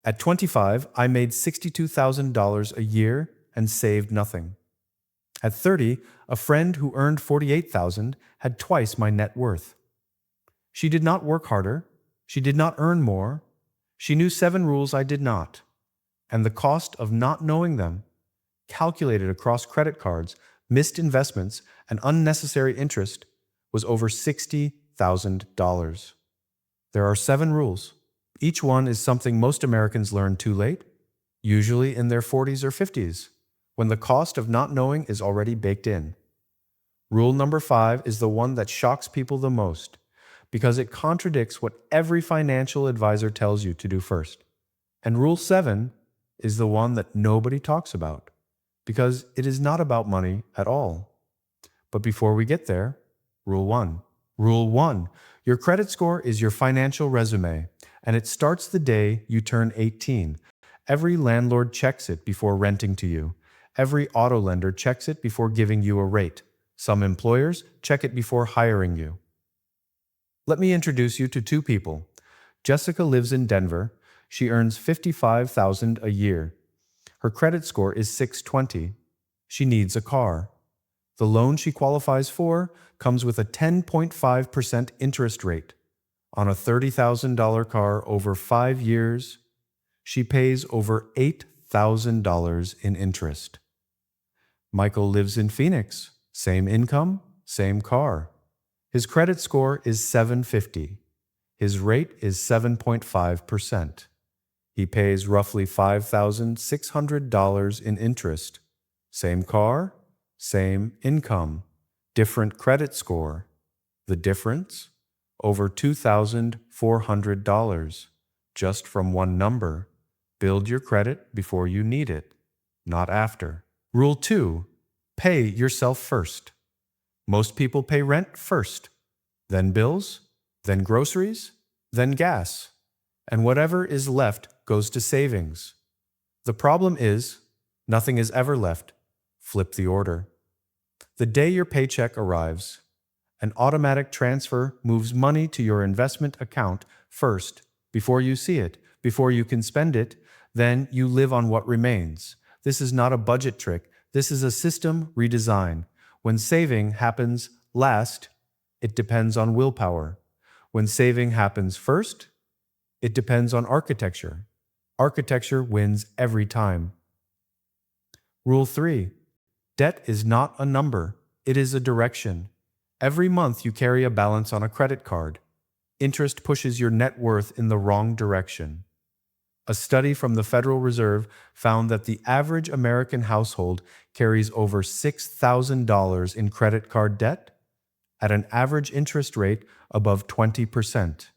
At 25, I made $62,000 a year and saved nothing. At 30, a friend who earned $48,000 had twice my net worth. She did not work harder. She did not earn more. She knew 7 rules I did not. And the cost of not knowing them, calculated across credit cards, missed investments, and unnecessary interest, was over $60,000. There are 7 rules. Each one is something most Americans learn too late, usually in their 40s or 50s, when the cost of not knowing is already baked in. Rule number 5 is the one that shocks people the most, because it contradicts what every financial advisor tells you to do first. And Rule 7 is the one that nobody talks about, because it is not about money at all. But before we get there, Rule 1. Rule 1. Your credit score is your financial resume, and it starts the day you turn 18. Every landlord checks it before renting to you. Every auto lender checks it before giving you a rate. Some employers check it before hiring you. Let me introduce you to 2 people. Jessica lives in Denver. She earns $55,000 a year. Her credit score is 620. She needs a car. The loan she qualifies for comes with a 10.5% interest rate. On a $30,000 car over 5 years, she pays over $8,000 in interest. Michael lives in Phoenix. Same income, same car. His credit score is 750. His rate is 7.5%. He pays roughly $5,600 in interest. Same car, same income, different credit score. The difference? Over $2,400, just from one number. Build your credit before you need it, not after. Rule 2. Pay yourself first. Most people pay rent first, then bills, then groceries, then gas, and whatever is left goes to savings. The problem is, nothing is ever left. Flip the order. The day your paycheck arrives, an automatic transfer moves money to your investment account first, before you see it, before you can spend it, then you live on what remains. This is not a budget trick. This is a system redesign. When saving happens last, it depends on willpower. When saving happens first, it depends on architecture. Architecture wins every time. Rule 3. Debt is not a number. It is a direction. Every month you carry a balance on a credit card. Interest pushes your net worth in the wrong direction. A study from the Federal Reserve found that the average American household carries over $6,000 in credit card debt at an average interest rate above 20%.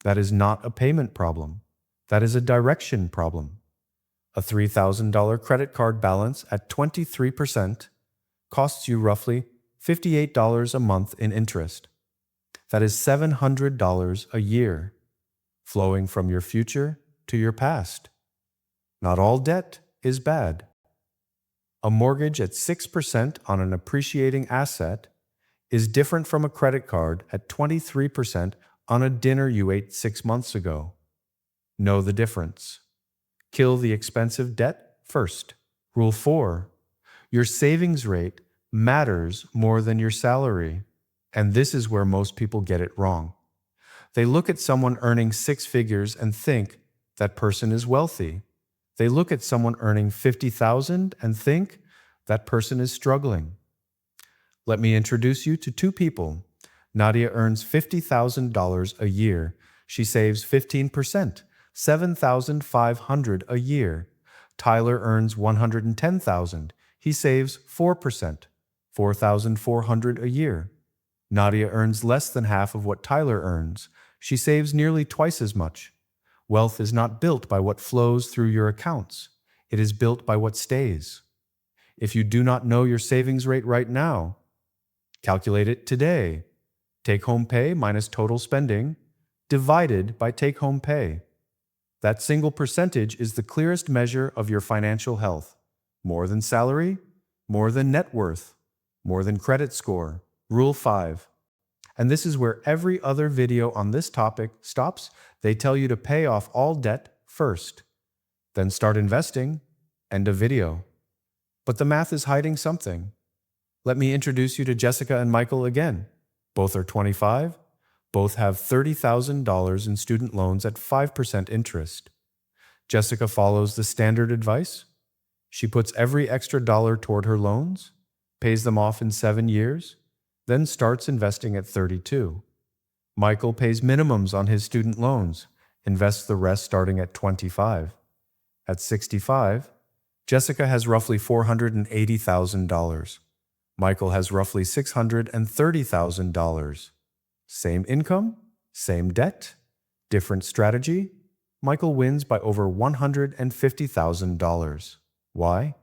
That is not a payment problem. That is a direction problem. A $3,000 credit card balance at 23% costs you roughly $58 a month in interest. That is $700 a year, flowing from your future to your past. Not all debt is bad. A mortgage at 6% on an appreciating asset is different from a credit card at 23% on a dinner you ate 6 months ago. Know the difference. Kill the expensive debt first. Rule 4. Your savings rate matters more than your salary. And this is where most people get it wrong. They look at someone earning 6 figures and think that person is wealthy. They look at someone earning $50,000 and think that person is struggling. Let me introduce you to 2 people. Nadia earns $50,000 a year. She saves 15%, $7,500 a year. Tyler earns $110,000. He saves 4%, $4,400 a year. Nadia earns less than half of what Tyler earns. She saves nearly twice as much. Wealth is not built by what flows through your accounts. It is built by what stays. If you do not know your savings rate right now, calculate it today. Take-home pay minus total spending divided by take-home pay. That single percentage is the clearest measure of your financial health. More than salary, more than net worth, more than credit score. Rule 5. And this is where every other video on this topic stops. They tell you to pay off all debt first. Then start investing. End of video. But the math is hiding something. Let me introduce you to Jessica and Michael again. Both are 25. Both have $30,000 in student loans at 5% interest. Jessica follows the standard advice. She puts every extra dollar toward her loans, pays them off in 7 years, then starts investing at 32. Michael pays minimums on his student loans, invests the rest starting at 25. At 65, Jessica has roughly $480,000. Michael has roughly $630,000. Same income, same debt, different strategy. Michael wins by over $150,000. Why?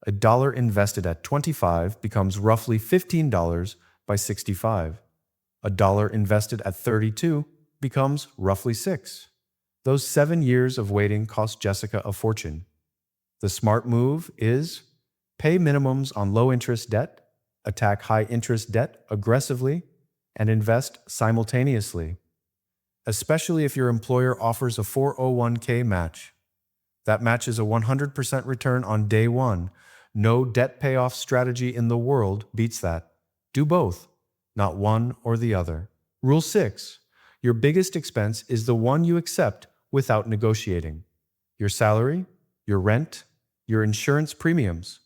A dollar invested at 25 becomes roughly $15 by 65. A dollar invested at 32 becomes roughly 6. Those 7 years of waiting cost Jessica a fortune. The smart move is pay minimums on low-interest debt, attack high-interest debt aggressively, and invest simultaneously, especially if your employer offers a 401k match. That match is a 100% return on day one. No debt payoff strategy in the world beats that. Do both, not one or the other. Rule 6. Your biggest expense is the one you accept without negotiating. Your salary, your rent, your insurance premiums.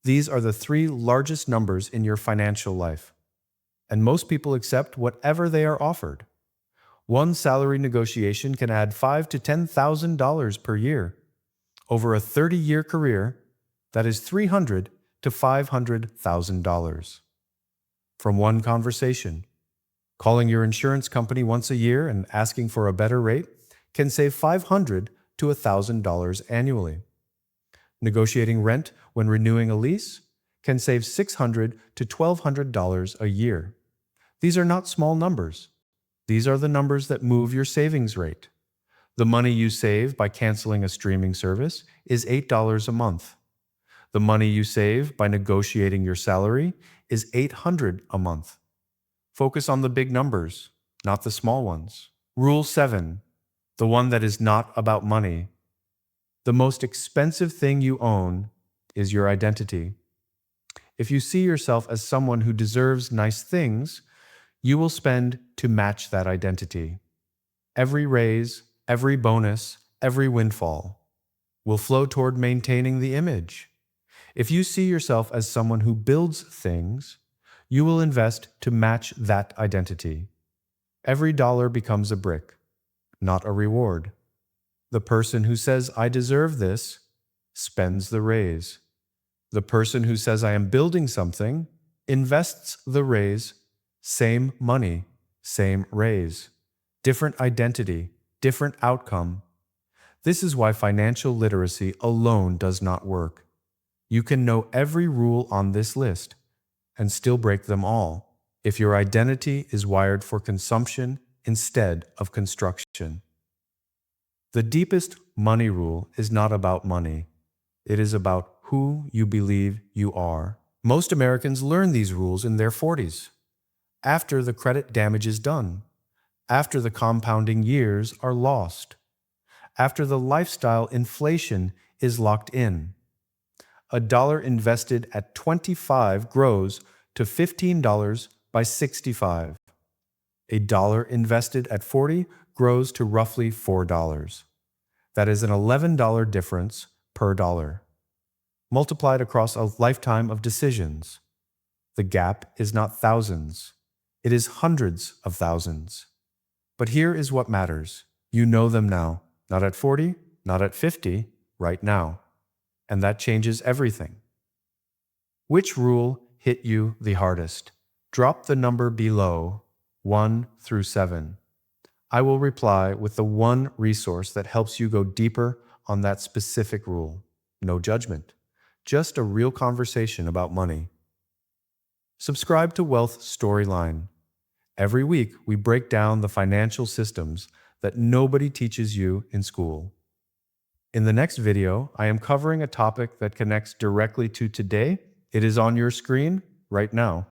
These are the 3 largest numbers in your financial life. And most people accept whatever they are offered. One salary negotiation can add $5,000 to $10,000 per year. Over a 30-year career, that is $300,000 to $500,000. From one conversation, calling your insurance company once a year and asking for a better rate can save $500 to $1,000 annually. Negotiating rent when renewing a lease can save $600 to $1,200 a year. These are not small numbers. These are the numbers that move your savings rate. The money you save by canceling a streaming service is $8 a month. The money you save by negotiating your salary is $800 a month. Focus on the big numbers, not the small ones. Rule 7, the one that is not about money. The most expensive thing you own is your identity. If you see yourself as someone who deserves nice things, you will spend to match that identity. Every raise, every bonus, every windfall will flow toward maintaining the image. If you see yourself as someone who builds things, you will invest to match that identity. Every dollar becomes a brick, not a reward. The person who says, "I deserve this," spends the raise. The person who says, "I am building something," invests the raise. Same money, same raise. Different identity, different outcome. This is why financial literacy alone does not work. You can know every rule on this list and still break them all if your identity is wired for consumption instead of construction. The deepest money rule is not about money. It is about who you believe you are. Most Americans learn these rules in their 40s, after the credit damage is done, after the compounding years are lost, after the lifestyle inflation is locked in. A dollar invested at 25 grows to $15 by 65. A dollar invested at 40 grows to roughly $4. That is an $11 difference per dollar, multiplied across a lifetime of decisions. The gap is not thousands. It is hundreds of thousands. But here is what matters. You know them now, not at 40, not at 50, right now. And that changes everything. Which rule hit you the hardest? Drop the number below, 1 through 7. I will reply with the one resource that helps you go deeper on that specific rule. No judgment, just a real conversation about money. Subscribe to Wealth Storyline. Every week, we break down the financial systems that nobody teaches you in school. In the next video, I am covering a topic that connects directly to today. It is on your screen right now.